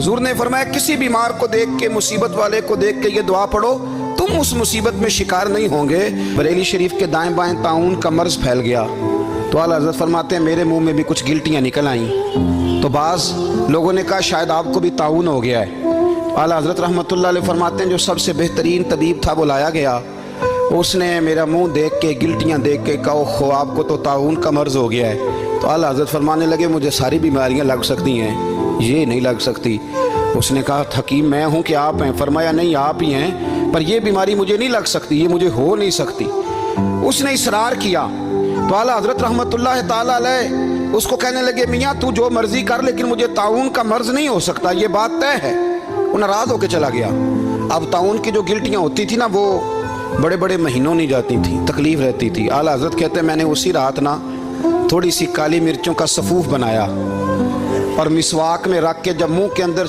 हुजूर ने फरमाया किसी बीमार को देख के, मुसीबत वाले को देख के ये दुआ पढ़ो, तुम उस मुसीबत में शिकार नहीं होंगे। बरेली शरीफ के दाएं बाएं ताउन का मर्ज फैल गया तो आला हज़रत फरमाते हैं मेरे मुंह में भी कुछ गिल्टियाँ निकल आईं। तो बाज़ लोगों ने कहा शायद आपको भी ताउन हो गया है। आला हज़रत रहमतुल्लाह अलैह फरमाते हैं जो सबसे बेहतरीन तबीब था वो लाया गया, उसने मेरा मुंह देख के, गिल्टियाँ देख के कहा खो आपको तो ताउन का मर्ज हो गया है। तो आला हज़रत फरमाने लगे मुझे सारी बीमारियाँ लग सकती हैं, ये नहीं लग सकती। उसने कहा हकीम मैं हूँ कि आप हैं? फरमाया नहीं आप ही हैं, पर ये बीमारी मुझे नहीं लग सकती, ये मुझे हो नहीं सकती। उसने इसरार किया तो आला हज़रत रहमतुल्लाह ताला अलैह उसको कहने लगे मियाँ तू जो मर्जी कर लेकिन मुझे ताउन का मर्ज नहीं हो सकता, ये बात तय है। वो नाराज़ होकर चला गया। अब ताउन की जो गिल्टियाँ होती थी ना वो बड़े बड़े महीनों नहीं जाती थी, तकलीफ़ रहती थी। आला हज़रत कहते मैंने उसी रात ना थोड़ी सी काली मिर्चों का सफ़ूफ बनाया और मिसवाक में रख के जब मुंह के अंदर